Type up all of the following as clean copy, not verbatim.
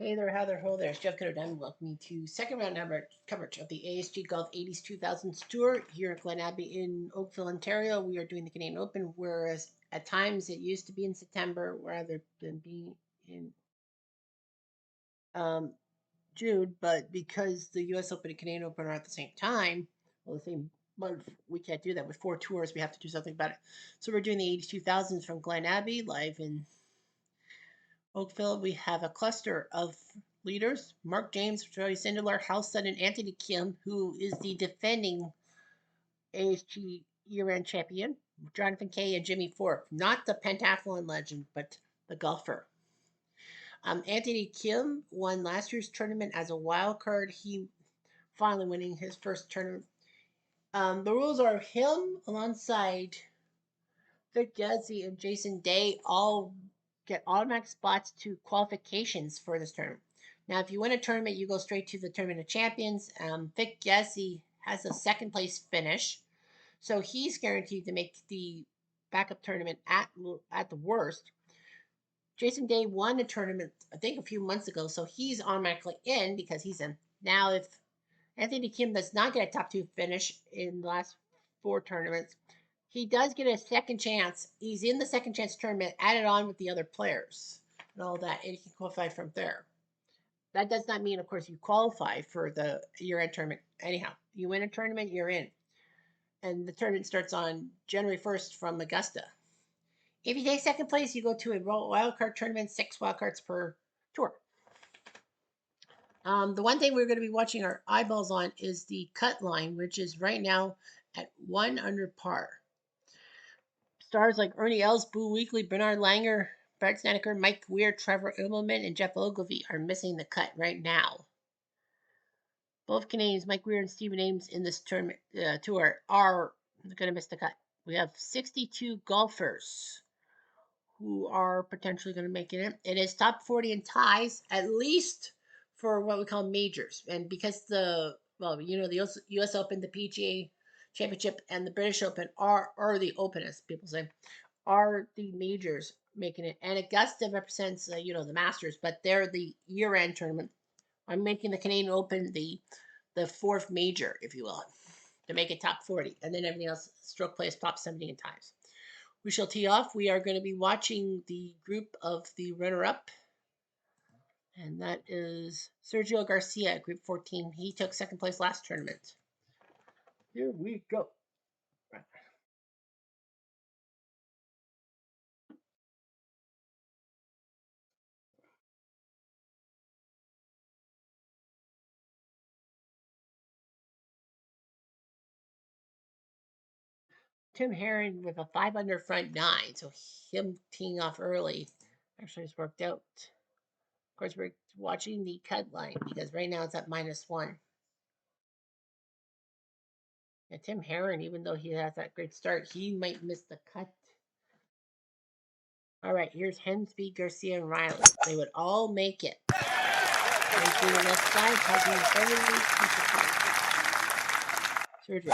Hey there, how there, ho there. It's Jeff Cutter. Welcome to second round coverage of the ASG Golf 80s 2000s Tour here at Glen Abbey in Oakville, Ontario. We are doing the Canadian Open, whereas at times it used to be in September rather than being in um, June. But because the US Open and Canadian Open are at the same time, well, the same month, we can't do that. With four tours, we have to do something about it. So we're doing the 80s 2000s from Glen Abbey live in Oakville. We have a cluster of leaders: Mark James, Joey Sindelar, Hal Sutton, Anthony Kim, who is the defending ASG year-end champion, Jonathan Kay, and Jimmy Ford, not the pentathlon legend, but the golfer. Anthony Kim won last year's tournament as a wild card. He finally winning his first tournament. The rules are him alongside Vic Yazzie and Jason Day all get automatic spots to qualifications for this tournament. Now, if you win a tournament, you go straight to the Tournament of Champions. Vic Yazzie has a second place finish, so he's guaranteed to make the backup tournament at the worst. Jason Day won a tournament, I think, a few months ago, so he's automatically in because he's in. Now, if Anthony Kim does not get a top two finish in the last four tournaments, he does get a second chance. He's in the second chance tournament, added on with the other players and all that, and he can qualify from there. That does not mean, of course, you qualify for the year-end tournament. Anyhow, you win a tournament, you're in. And the tournament starts on January 1st from Augusta. If you take second place, you go to a wildcard tournament, 6 wildcards per tour. The one thing we're going to be watching our eyeballs on is the cut line, which is right now at 1 under par. Stars like Ernie Els, Boo Weekly, Bernard Langer, Brad Snedeker, Mike Weir, Trevor Immelman, and Jeff Ogilvy are missing the cut right now. Both Canadians, Mike Weir and Stephen Ames, in this tournament tour are going to miss the cut. We have 62 golfers who are potentially going to make it in. It is top 40 in ties, at least for what we call majors. And because the US Open, the PGA Championship, and the British Open are the openest, people say, are the majors making it. And Augusta represents, the Masters, but they're the year-end tournament. I'm making the Canadian Open the fourth major, if you will, to make it top 40. And then everything else, stroke play is top 70 in ties. We shall tee off. We are going to be watching the group of the runner-up. And that is Sergio Garcia, Group 14. He took second place last tournament. Here we go. Tim Herron with a 5 under front 9. So him teeing off early actually has worked out. Of course, we're watching the cut line because right now it's at -1. Yeah, Tim Herron, even though he has that great start, he might miss the cut. All right, here's Hensby, Garcia, and Riley. They would all make it. And to the left side, hugging everybody. Sergio.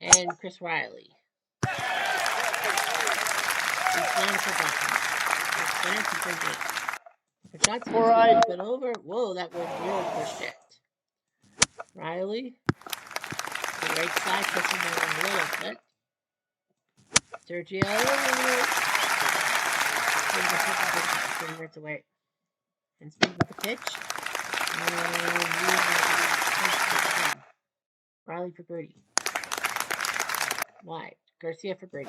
And Chris Riley. The shots all right. Up and over. Whoa, that was really pushed it. Riley. The right side, pushing it a little bit. Sergio. 7 minutes away. And speed with the pitch. Riley for birdie. Wide. Garcia for birdie.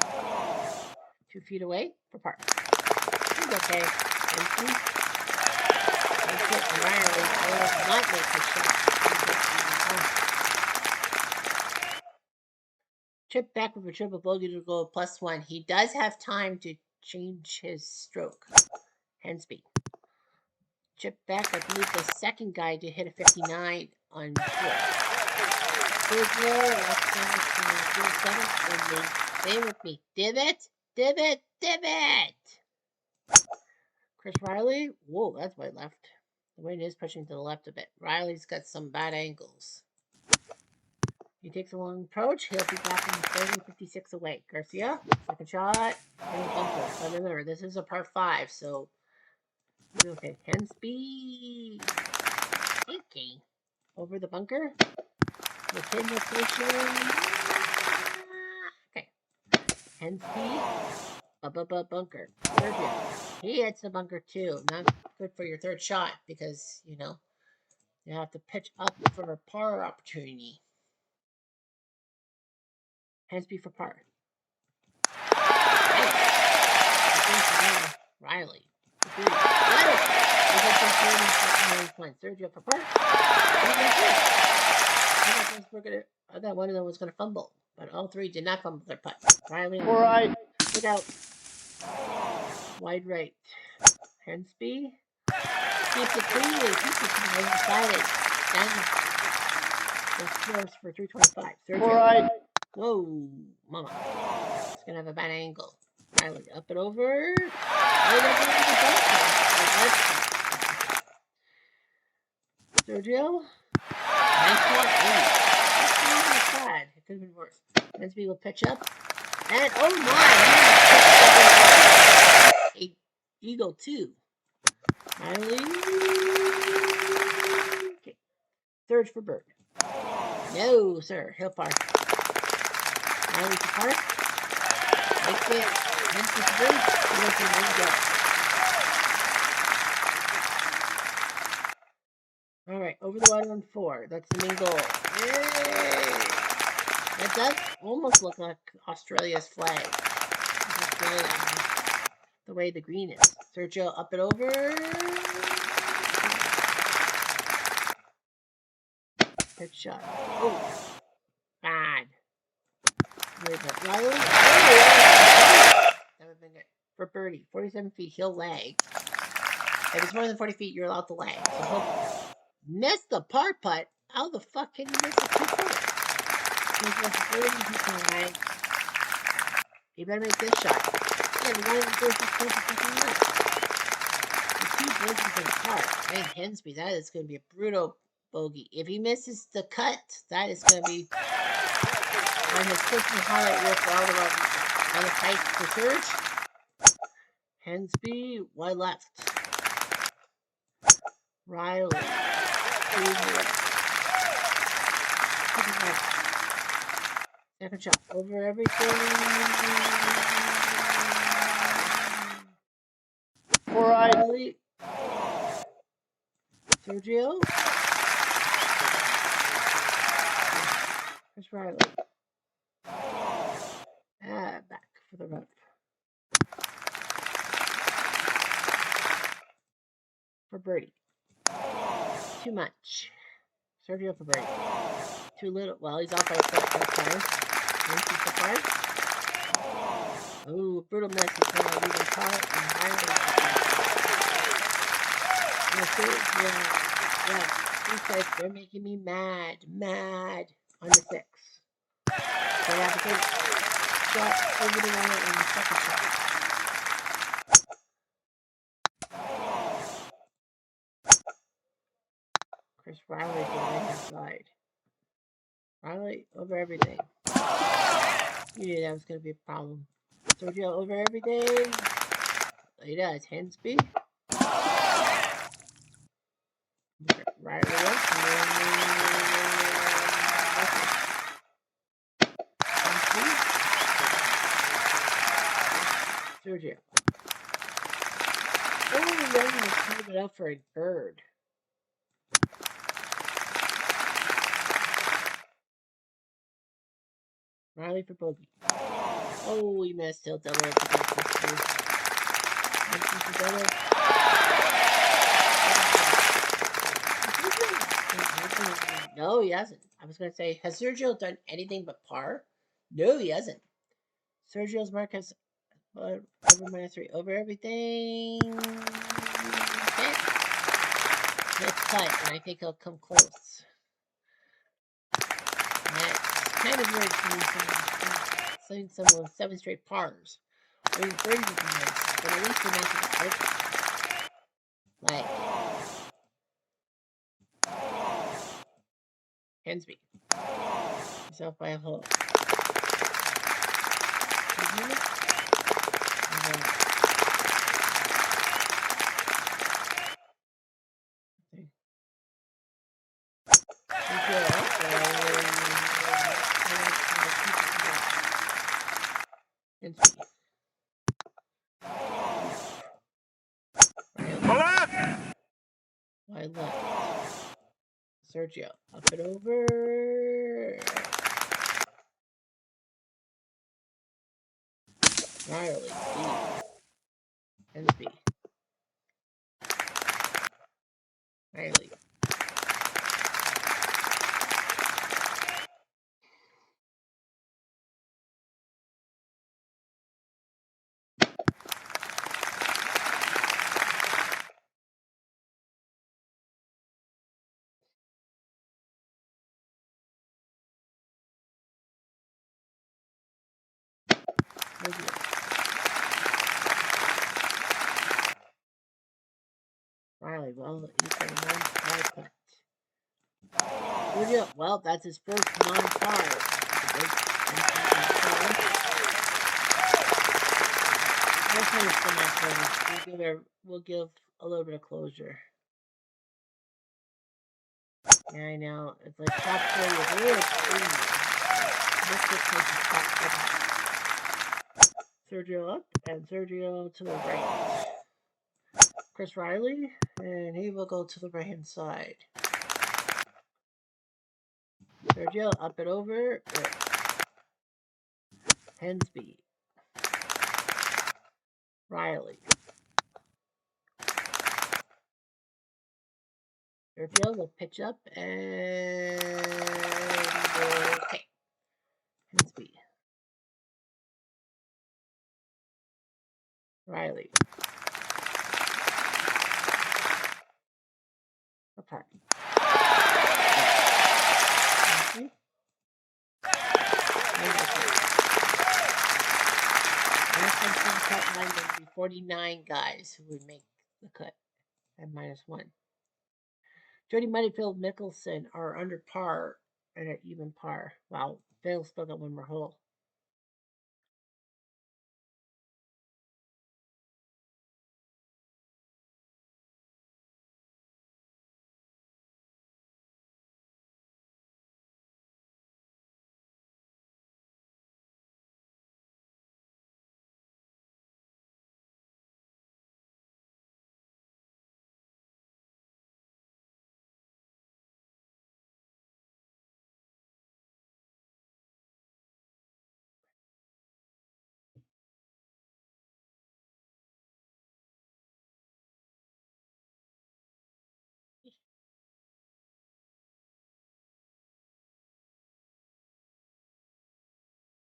2 feet away for par. He's okay. And Riley will not make the shot. Chip back with a triple bogey to go +1. He does have time to change his stroke. Hensby. Chip back, I believe, the second guy to hit a 59 on foot. Third row, left seventh, and they stay with me. Divot, divot, divot! Chris Riley, whoa, that's way left. The wind is pushing to the left a bit. Riley's got some bad angles. He takes a long approach. He'll be back in 30-56 away. Garcia, second shot in the bunker. But remember, this is a par 5, so okay. Hand speed. Okay. Over the bunker. The pin location. Okay. Hand speed. Bunker. Sergio. He hits the bunker too. Not good for your third shot because, you know, you have to pitch up for a par opportunity. Hand speed for par. Nice. Riley. Sergio for par. I thought one of them was going to fumble, but all three did not fumble their putt. Riley. All right. Look out. Wide right. Hand speed. Keeps it clean. Keeps it excited. And scores for 325. Sergio. All right. Whoa, mama. It's going to have a bad angle. Riley, up and over. Sergio. Nice shot. That's not bad. It could have been worse. Hensby will pitch up. And oh my! A eagle 2. Riley. Okay. Third for Bird. No, sir. Hill par. Riley for par. Makes it. Hensby for Bird. There you go. All right, over the water on 4. That's the main goal. Yay! That does almost look like Australia's flag. Australia, the way the green is. Sergio, up and over. Good shot. Oh, bad. Riley. That would have been good for birdie. 47 feet. He'll lag. If it's more than 40 feet, you're allowed to lag. So he'll miss the par putt. How the fuck can you miss a 2-putt? You better make this shot. Yeah, the one in the first fucking left. The 2 birdies in the par. Man, Hensby, that is going to be a brutal bogey. If he misses the cut, that is going to be on his personal highlight reel for all the runs. On the fight for Serge. Hensby, wide left. Riley. Second shot over everything. All right. Riley. Sergio. Here's Riley. Back for the run. For birdie. Too much. Sergio for birdie. Too little. Well, he's off by a foot. That's fine. Oh, brutal miss. He's going to leave a car and Riley. Yeah. These guys, they're making me mad. Mad on the 6. They have a good shot over the wall on the second shot. Chris Riley's on the right hand side. Riley over everything. You knew that was going to be a problem. Sergio over everything. He does. Hand speed. Riley up. Sergio. Oh, the young was holding it up for a bird. Riley for bogey. Oh, he missed. He'll double up No, he hasn't. I was going to say, has Sergio done anything but par? No, he hasn't. Sergio's mark has over -3 over everything. Okay. He'll cut, and I think he'll come close. That's kind of weird to me, some 7 straight pars. I mean, birdies would be nice, but at least we're not going to play. Like, Hensby. Yourself by a hook. Mhm. Okay. Why left? Sergio, up and over. Riley, B. And B. Riley. Riley, well, he's got a non-par putt. Sergio, well, that's his first non-par. We'll finish the next one. We'll give a little bit of closure. Yeah, I know. It's like top 40 is a little crazy. This place is top 40. Sergio up and Sergio to the right. Chris Riley, and he will go to the right hand side. Sergio up and over. Hensby. Riley. Sergio will pitch up and okay. Hensby. Riley. Apart. Okay. 49 guys who would make the cut at -1. Jody Moneyfield Mickelson are under par and at even par. Wow, they'll still got one more hole.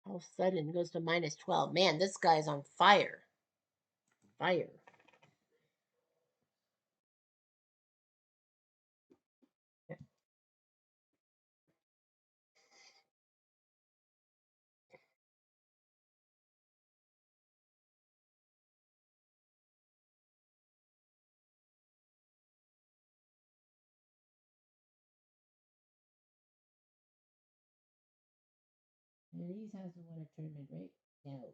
All of a sudden, it goes to -12. Man, this guy's on fire. Fire. And he hasn't won a tournament, right? No.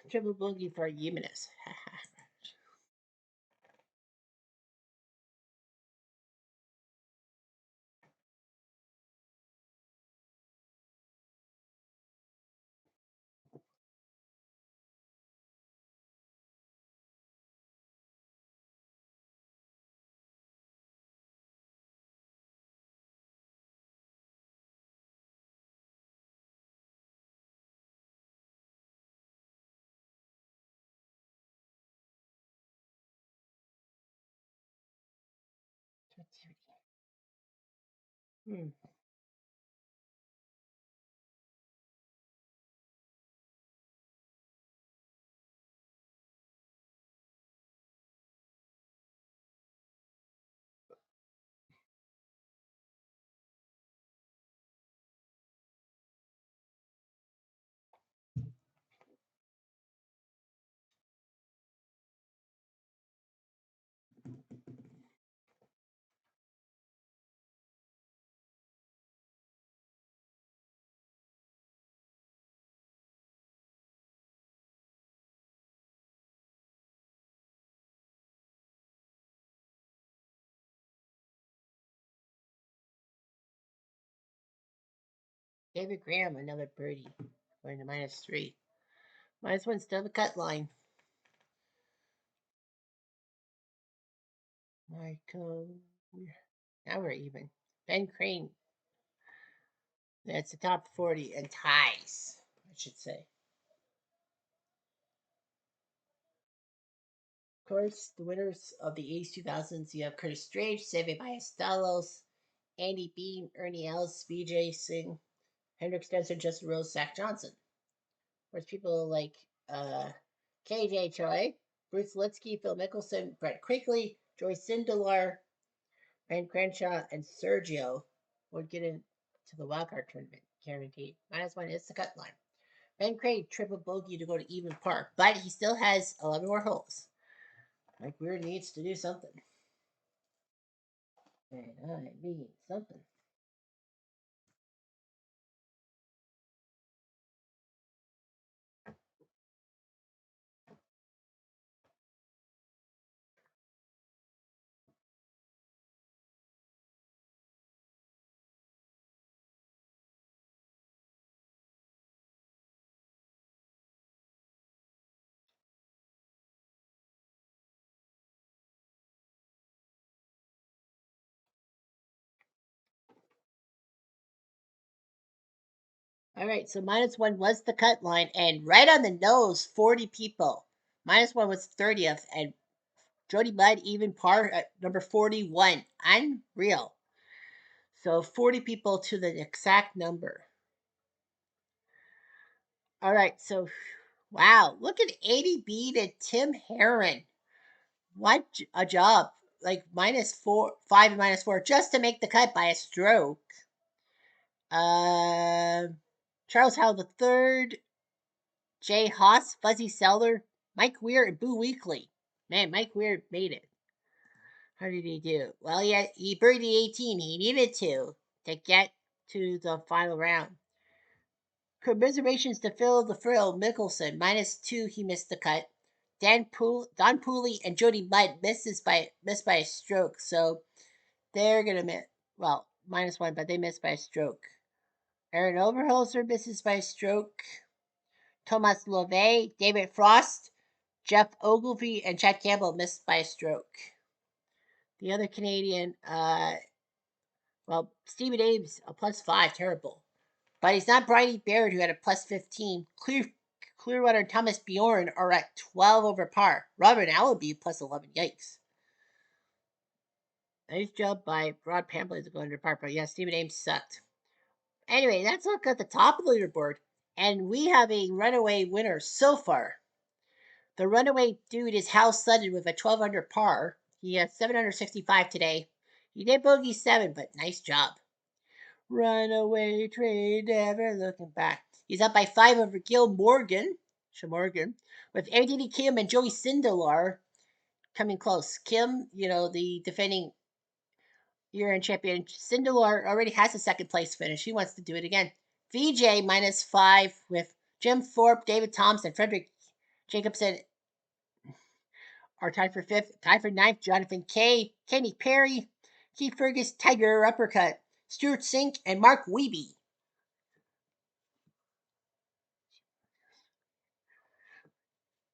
Triple bogey for Jimenez. Hmm. David Graham, another birdie, going to -3. -1 still the cut line. Michael, now we're even. Ben Crane, that's the top 40 and ties, I should say. Of course, the winners of the 80s 2000s, you have Curtis Strange, Seve Ballesteros, Andy Bean, Ernie Els, BJ Singh, Hendrik Stenson, Justin Rose, Zach Johnson. Of course, people like KJ Choi, Bruce Litsky, Phil Mickelson, Brett Quigley, Joyce Sindelar, Ryan Crenshaw, and Sergio would get into the wildcard tournament, guaranteed. -1 is the cut line. Ben Crane triple bogey to go to even par, but he still has 11 more holes. Mike Weir needs to do something. And I mean something. All right, so -1 was the cut line, and right on the nose, 40 people. -1 was 30th, and Jody Mudd even par at number 41. Unreal. So 40 people to the exact number. All right, so wow, look at 80B to Tim Herron. What a job. Like -5 and -4 just to make the cut by a stroke. Uh, Charles Howell III, Jay Haas, Fuzzy Seller, Mike Weir, and Boo Weekly. Man, Mike Weir made it. How did he do? Well, he birdied the 18 he needed to get to the final round. Commiserations to Phil the Frill Mickelson, -2, he missed the cut. Don Pooley and Jody Mudd missed by a stroke, so they're gonna miss. Well, -1, but they missed by a stroke. Aaron Overholser misses by a stroke. Thomas Lovey, David Frost, Jeff Ogilvy, and Chad Campbell missed by a stroke. The other Canadian, Stephen Ames, a +5, terrible. But he's not Bridie Baird, who had a +15. Clearwater and Thomas Bjorn are at 12 over par. Robert Allaby, +11. Yikes. Nice job by Rod Pampley to go under par. But yeah, Stephen Ames sucked. Anyway, let's look at the top of the leaderboard. And we have a runaway winner so far. The runaway dude is Hal Sutton with a 12 under par. He has 765 today. He did bogey 7, but nice job. Runaway train, never looking back. He's up by 5 over Gil Morgan, with Anthony Kim and Joey Sindelar coming close. Kim, the defending year-end champion. Sindelar already has a second place finish. He wants to do it again. VJ -5 with Jim Thorpe, David Thompson, Frederick Jacobson are tied for 5th. Tied for 9th, Jonathan Kay, Kenny Perry, Keith Fergus, Tiger Uppercut, Stuart Sink, and Mark Weeby.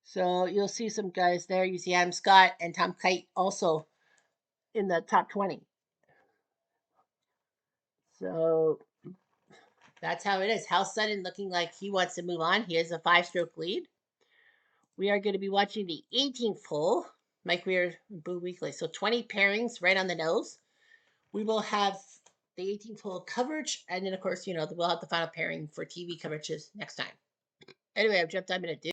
So you'll see some guys there. You see Adam Scott and Tom Kite also in the top 20. So that's how it is. Hal Sutton looking like he wants to move on. He has a 5-stroke lead. We are going to be watching the 18th hole. Mike Weir and Boo Weekly. So 20 pairings right on the nose. We will have the 18th hole coverage. And then, of course, we'll have the final pairing for TV coverages next time. Anyway, I've jumped. I'm going to do.